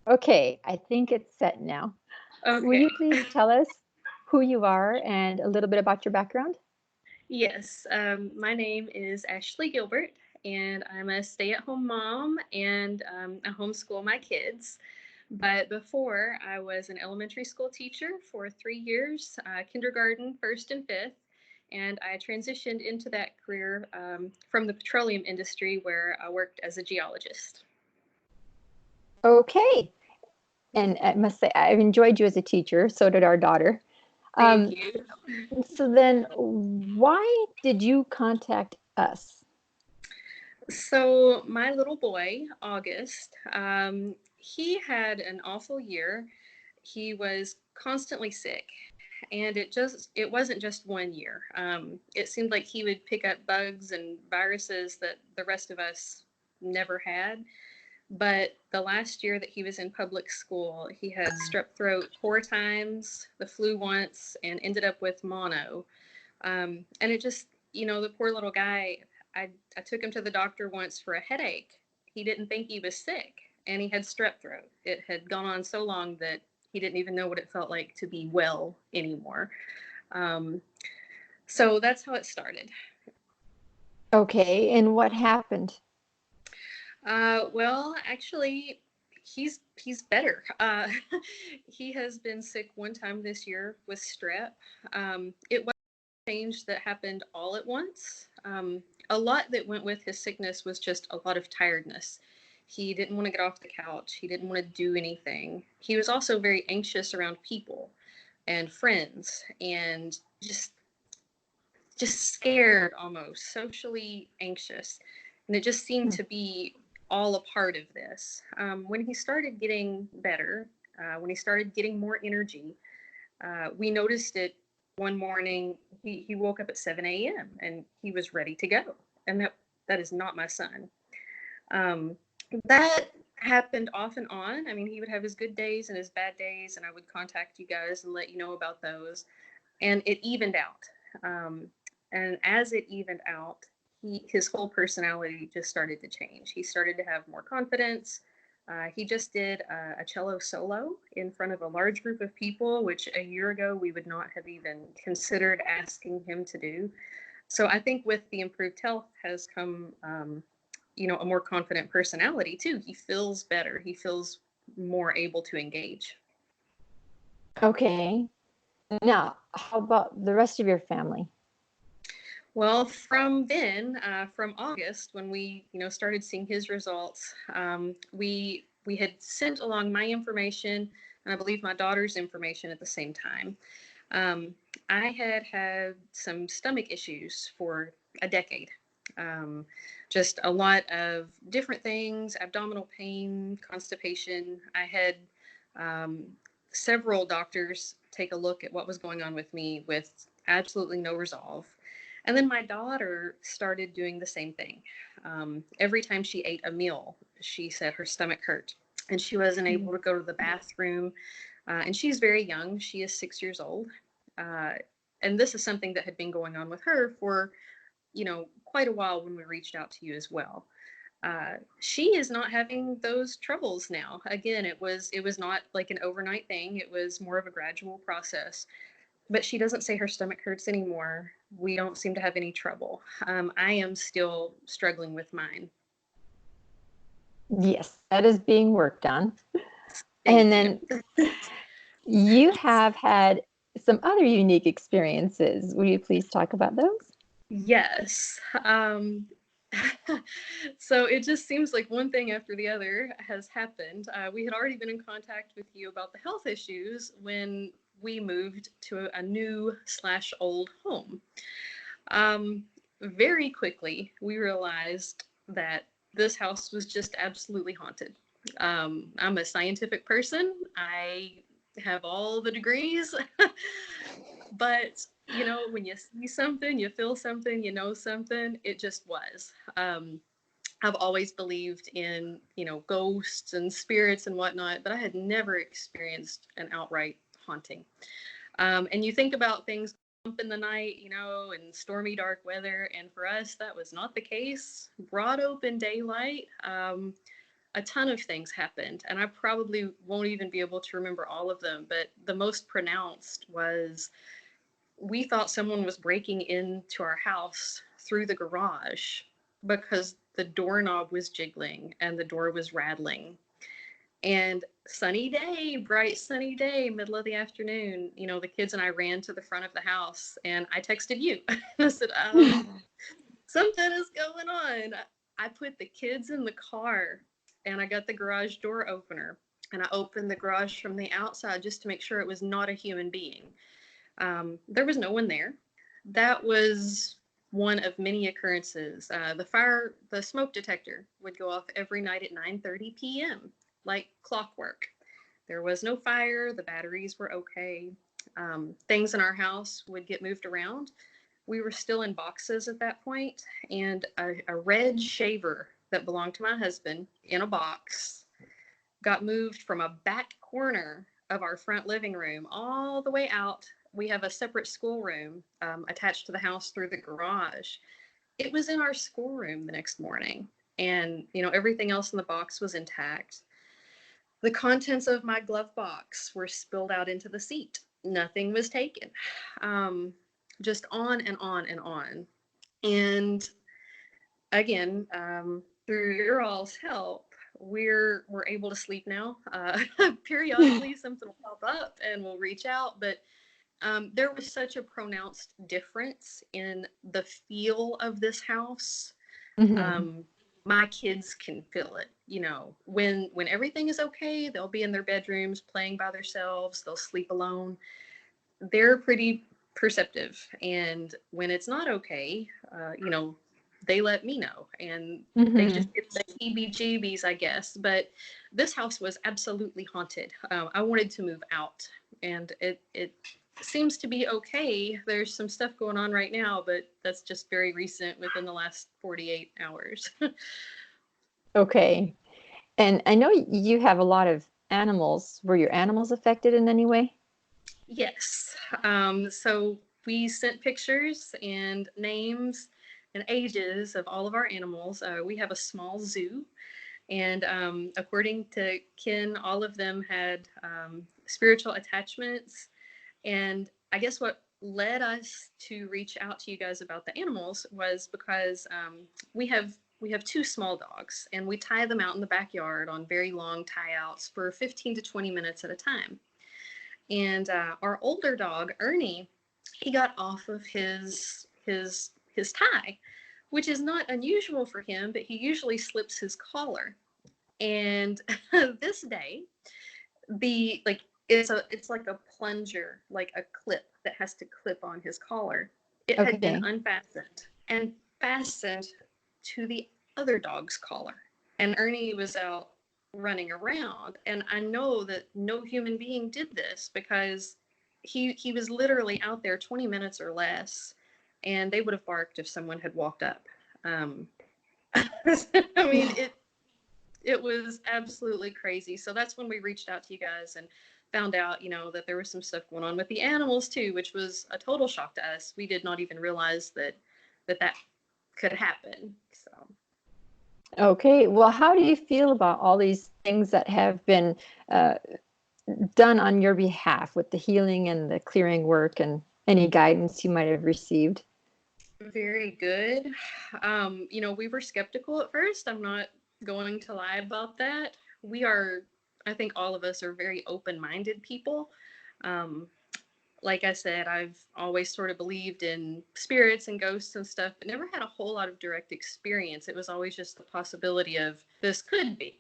Okay, I think it's set now. Will Okay. you please tell us who you are and a little bit about your background? Yes. My name is Ashley Gilbert, and I'm a stay at home mom and I homeschool my kids. But before, I was an elementary school teacher for 3 years, kindergarten, first and fifth. And I transitioned into that career from the petroleum industry where I worked as a geologist. Okay. And I must say, I've enjoyed you as a teacher. So did our daughter. Thank Um, you. so then, why did you contact us? So my little boy, August, he had an awful year. He was constantly sick, and it wasn't just 1 year. It seemed like he would pick up bugs and viruses that the rest of us never had. But the last year that he was in public school, he had strep throat 4 times, the flu once, and ended up with mono. And it just, the poor little guy, I took him to the doctor once for a headache. He didn't think he was sick, and he had strep throat. It had gone on so long that he didn't even know what it felt like to be well anymore. Um, so that's how it started. Okay, and what happened? Well, actually, he's better. He has been sick one time this year with strep. It was change that happened all at once. A lot that went with his sickness was just a lot of tiredness. He didn't want to get off the couch. He didn't want to do anything. He was also very anxious around people and friends and just scared, almost socially anxious. And it just seemed Hmm. to be all a part of this. When he started getting better, when he started getting more energy, we noticed it one morning. He woke up at 7 a.m. and he was ready to go. And that is not my son. Um, that happened off and on. I mean, he would have his good days and his bad days, and I would contact you guys and let you know about those. And it evened out. Um, and as it evened out, his whole personality just started to change. He started to have more confidence. He just did a cello solo in front of a large group of people, which a year ago we would not have even considered asking him to do. So I think with the improved health has come, a more confident personality too. He feels better. He feels more able to engage. Okay. Now, how about the rest of your family? Well, from then, from August, when we, started seeing his results, we had sent along my information and I believe my daughter's information at the same time. Um, I had some stomach issues for a decade. Um, just a lot of different things, abdominal pain, constipation. I had um, several doctors take a look at what was going on with me with absolutely no resolve. And then my daughter started doing the same thing. Every time she ate a meal, she said her stomach hurt and she wasn't able to go to the bathroom. And she's very young, she is 6 years old. Uh, and this is something that had been going on with her for, quite a while when we reached out to you as well. She is not having those troubles now. Again, it was not like an overnight thing. It was more of a gradual process, but she doesn't say her stomach hurts anymore. We don't seem to have any trouble. I am still struggling with mine. Yes, that is being worked on. And Thank you. then you have had some other unique experiences. Will you please talk about those? Yes. So it just seems like one thing after the other has happened. We had already been in contact with you about the health issues when we moved to a new slash old home. Um, Very quickly, we realized that this house was just absolutely haunted. I'm a scientific person. I have all the degrees, but when you see something, you feel something, you know something, it just was. I've always believed in, ghosts and spirits and whatnot, but I had never experienced an outright haunting. And you think about things up in the night, and stormy, dark weather. And for us, that was not the case. Broad open daylight. a ton of things happened, and I probably won't even be able to remember all of them, but the most pronounced was we thought someone was breaking into our house through the garage because the doorknob was jiggling and the door was rattling. And sunny day, bright sunny day, middle of the afternoon, the kids and I ran to the front of the house and I texted you. I said, something is going on. I put the kids in the car and I got the garage door opener and I opened the garage from the outside just to make sure it was not a human being. There was no one there. That was one of many occurrences. The smoke detector would go off every night at 9:30 p.m. like clockwork. There was no fire. The batteries were okay. Things in our house would get moved around. We were still in boxes at that point, and a red shaver that belonged to my husband in a box got moved from a back corner of our front living room all the way out. We have a separate schoolroom attached to the house through the garage. It was in our schoolroom the next morning, and everything else in the box was intact. The contents of my glove box were spilled out into the seat. Nothing was taken. Just on and on and on. And again, through your all's help, we're able to sleep now. Periodically, something will pop up and we'll reach out, but there was such a pronounced difference in the feel of this house. Hmm. Um, my kids can feel it. When everything is okay, they'll be in their bedrooms playing by themselves. They'll sleep alone. They're pretty perceptive, and when it's not okay, they let me know, and they Hmm. just get the heebie-jeebies, I guess. But this house was absolutely haunted. I wanted to move out, and it seems to be okay. There's some stuff going on right now, but that's just very recent, within the last 48 hours. Okay. And I know you have a lot of animals. Were your animals affected in any way? Yes. So we sent pictures and names and ages of all of our animals. We have a small zoo, and according to Ken, all of them had spiritual attachments. And I guess what led us to reach out to you guys about the animals was because we have two small dogs, and we tie them out in the backyard on very long tie outs for 15 to 20 minutes at a time. And our older dog Ernie, he got off of his tie, which is not unusual for him, but he usually slips his collar. And this day, the like it's like a plunger, like a clip that has to clip on his collar. It had been Okay. unfastened and fastened to the other dog's collar. And Ernie was out running around. And I know that no human being did this, because he was literally out there 20 minutes or less, and they would have barked if someone had walked up. Um, I mean, it was absolutely crazy. So that's when we reached out to you guys and found out, that there was some stuff going on with the animals too, which was a total shock to us. We did not even realize that could happen. So Okay. Well, how do you feel about all these things that have been uh, done on your behalf with the healing and the clearing work and any guidance you might have received? very good. We were skeptical at first. I'm not going to lie about that. I think all of us are very open-minded people. Um, like I said, I've always sort of believed in spirits and ghosts and stuff, but never had a whole lot of direct experience. It was always just the possibility of this could be.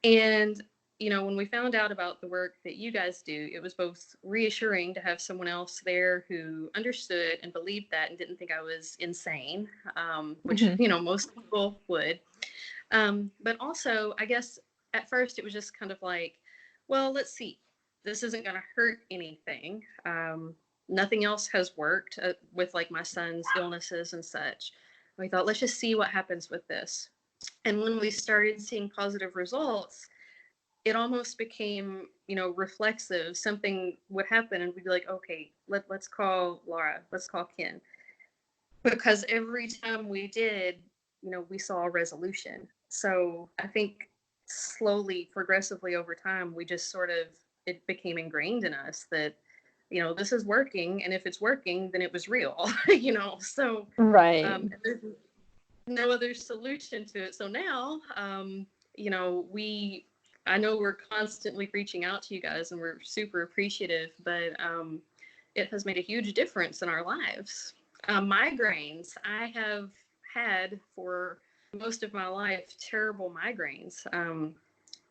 And, when we found out about the work that you guys do, it was both reassuring to have someone else there who understood and believed that and didn't think I was insane, which, Hmm. most people would. But also, I guess at first it was just kind of like, well, let's see. This isn't going to hurt anything. Nothing else has worked with like my son's illnesses and such. We thought, let's just see what happens with this. And when we started seeing positive results, it almost became, reflexive. Something would happen and we'd be like, okay, let's call Laura, let's call Ken. Because every time we did, we saw a resolution. So I think slowly, progressively over time, we just sort of, it became ingrained in us that, this is working. And if it's working, then it was real, so Right. there's no other solution to it. So now, you know, we, I know we're constantly reaching out to you guys and we're super appreciative, but it has made a huge difference in our lives. Migraines, I have had for most of my life terrible migraines.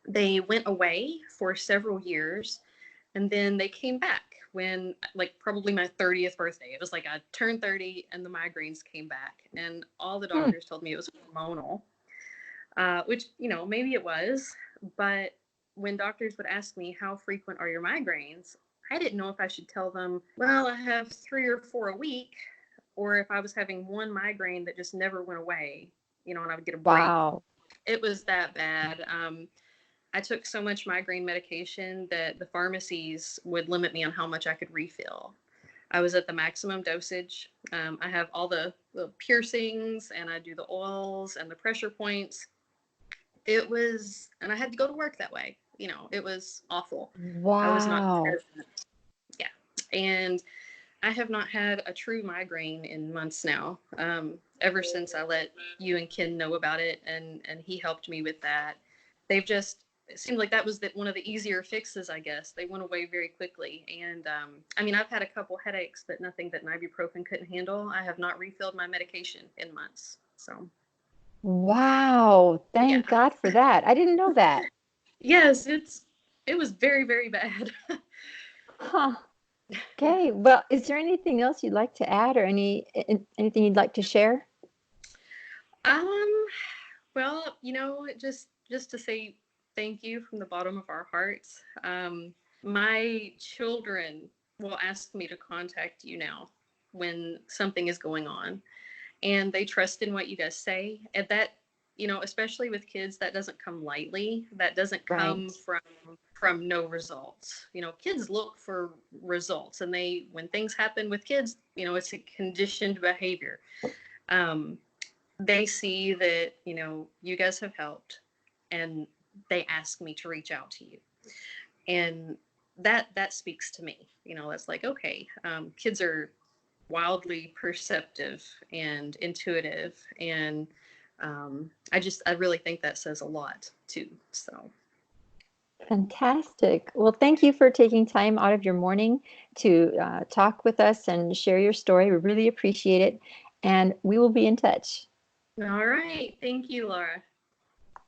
They went away for several years and then they came back when, like, probably my 30th birthday. It was like I turned 30 and the migraines came back. And all the Hmm. doctors told me it was hormonal, which, maybe it was. But when doctors would ask me, how frequent are your migraines? I didn't know if I should tell them, well, I have 3 or 4 a week, or if I was having one migraine that just never went away, and I would get a break. Wow. It was that bad. I took so much migraine medication that the pharmacies would limit me on how much I could refill. I was at the maximum dosage. I have all the piercings and I do the oils and the pressure points. It was, and I had to go to work that way. It was awful. I was not Wow. present. Yeah. And I have not had a true migraine in months now. Ever since I let you and Ken know about it, and he helped me with that. They've just, it seemed like that was one of the easier fixes, I guess. They went away very quickly. And I mean, I've had a couple headaches, but nothing that an ibuprofen couldn't handle. I have not refilled my medication in months. So Wow. yeah, Thank God for that. I didn't know that. yes, it was very, very bad. Huh. Okay. Well, is there anything else you'd like to add or anything you'd like to share? um, well, just to say thank you from the bottom of our hearts. My children will ask me to contact you now when something is going on, and they trust in what you guys say. And that, especially with kids, that doesn't come lightly. That doesn't come Right. from no results. Kids look for results, and when things happen with kids, it's a conditioned behavior. Um, they see that you guys have helped, and they ask me to reach out to you, and that speaks to me. That's like, okay, kids are wildly perceptive and intuitive, and I really think that says a lot too. So Fantastic. Well, thank you for taking time out of your morning to talk with us and share your story. We really appreciate it. And we will be in touch. all right, thank you, Laura.